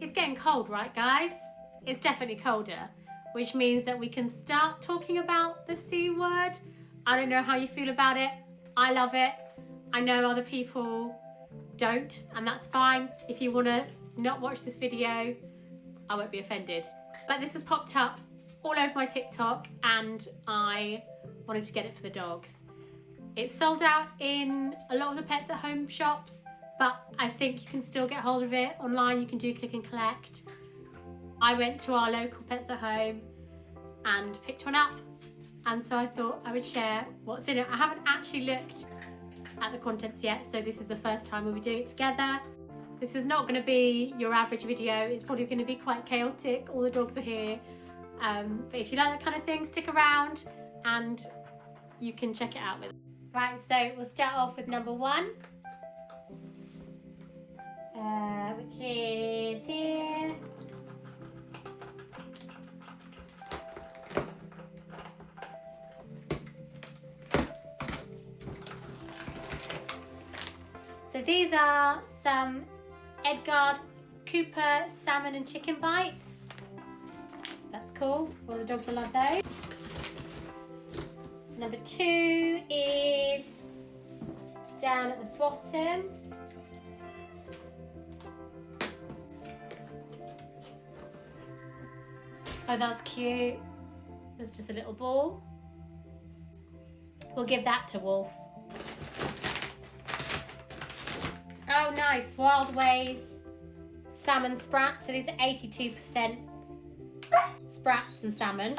It's getting cold, right guys? It's definitely colder, which means that we can start talking about the C word. I don't know how you feel about it. I love it. I know other people don't, and that's fine. If you want to not watch this video, I won't be offended. But this has popped up all over my TikTok and I wanted to get it for the dogs. It's sold out in a lot of the Pets at Home shops, but I think you can still get hold of it online. You can do click and collect. I went to our local Pets at Home and picked one up, and so I thought I would share what's in it. I haven't actually looked at the contents yet, so this is the first time we'll be doing it together. This is not going to be your average video. It's probably going to be quite chaotic. All the dogs are here, but if you like that kind of thing, stick around and you can check it out with us. Right, so we'll start off with number one, which is here. So these are some Edgard Cooper salmon and chicken bites. That's cool. All the dogs will love those. Number two is down at the bottom. Oh, that's cute. There's just a little ball. We'll give that to Wolf. Oh, nice. Wild Ways salmon sprats. So these are 82% sprats and salmon.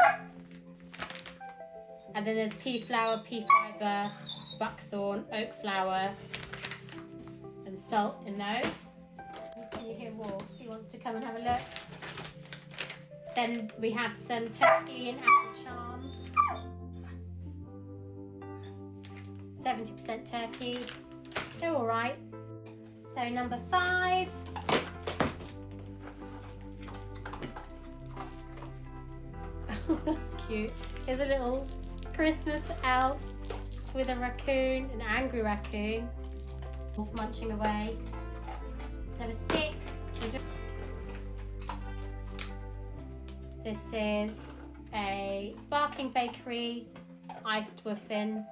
And then there's pea flower, pea fibre, buckthorn, oak flower, and salt in those. Can you hear Wolf? He wants to come and have a look. Then we have some turkey and apple charms. 70% turkey. They're all right. So number five. Oh, that's cute. Here's a little Christmas elf with a raccoon, an angry raccoon. Wolf munching away. Number six. This is a Barking Bakery iced muffin.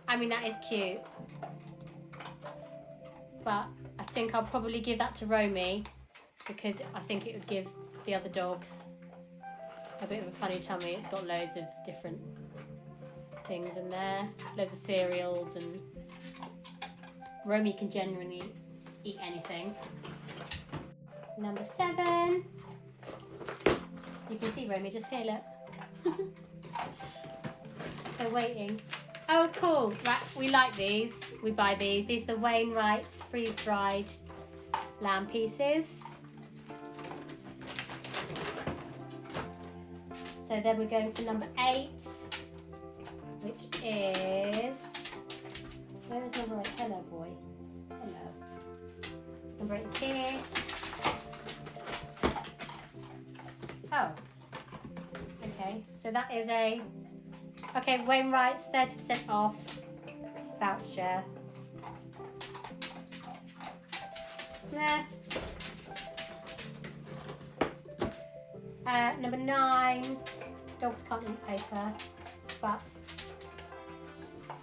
I mean, that is cute. But I think I'll probably give that to Romy because I think it would give the other dogs a bit of a funny tummy. It's got loads of different things in there, loads of cereals, and Romy can genuinely eat anything. Number seven. You can see Romy just here, look. They're waiting. Oh, cool. Right, we like these. We buy these. These are the Wainwright's freeze-dried lamb pieces. So then we're going for number 8, which is... Where is number 8? Hello, boy. Hello. Number 8 is here. Oh. Okay, so that is a... Okay, Wainwright's 30% off voucher. Nah. Number 9. Dogs can't eat paper, but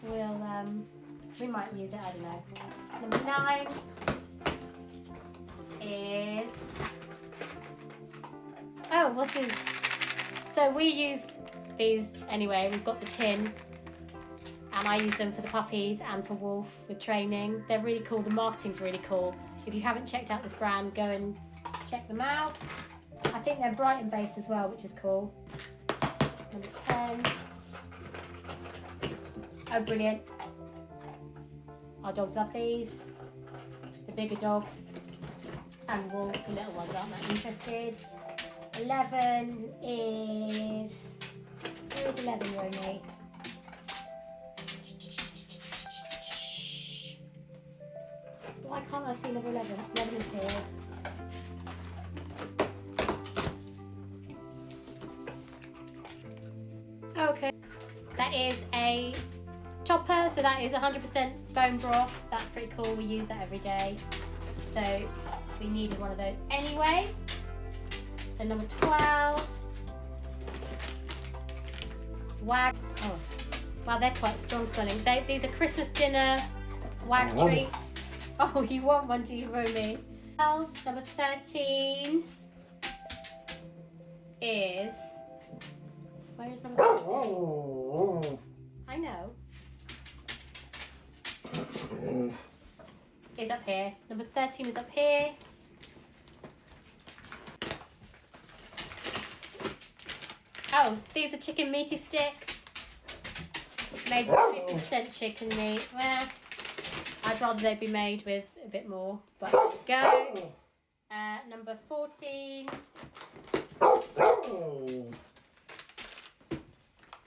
we might use it, I don't know. Number 9 is... Oh, what's this? So we use these anyway. We've got the tin, and I use them for the puppies and for Wolf with training. They're really cool. The marketing's really cool. If you haven't checked out this brand, go and check them out. I think they're Brighton based as well, which is cool. Number 10. Oh, brilliant. Our dogs love these. The bigger dogs and Wolf, the little ones aren't that interested. 11 is... Where is 11, Romy? Why can't I see number 11? 11 is here. Okay. That is a chopper, so that is 100% bone broth. That's pretty cool. We use that every day. So we needed one of those anyway. So number 12. Wag. Oh, wow, they're quite strong smelling. These are Christmas dinner wag treats. Oh, you want one, do you, Romy? 12. Number 13 is. Where is number 13? I know. Is up here. Number 13 is up here. Oh, these are chicken meaty sticks. Made with 50% chicken meat. Well, I'd rather they be made with a bit more, but there we go. Number 14.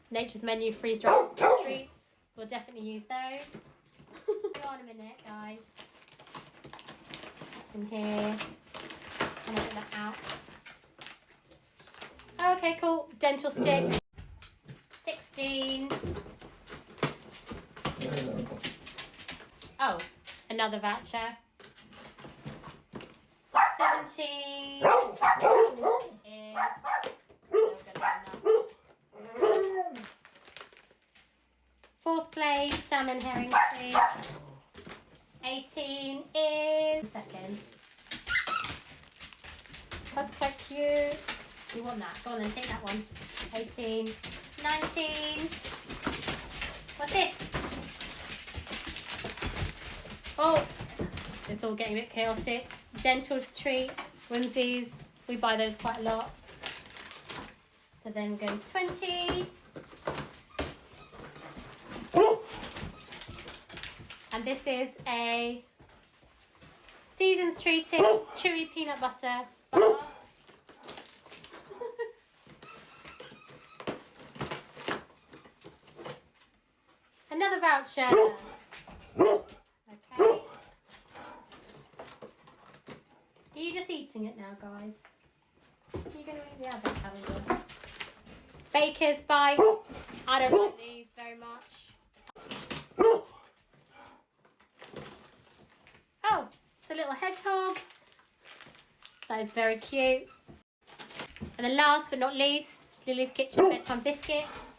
Nature's Menu freeze-dried treats. We'll definitely use those. Hang on a minute, guys. What's in here? I'm gonna get that out. Okay, cool. Dental sticks. 16. Oh, another voucher. 17 is... Fourth place, salmon herring sticks. 18 is... Second. That's quite cute. You want that? Go on and take that one. 18. 19. What's this? Oh, it's all getting a bit chaotic. Dental's treat, whimsies. We buy those quite a lot. So then we're going 20. And this is a Seasons Treated Chewy Peanut Butter bar. Another voucher. Okay. Are you just eating it now, guys? Are you going to eat the other calendar? Baker's Bites. I don't like these very much. Oh, it's a little hedgehog. That is very cute. And then last but not least, Lily's Kitchen Bedtime Biscuits.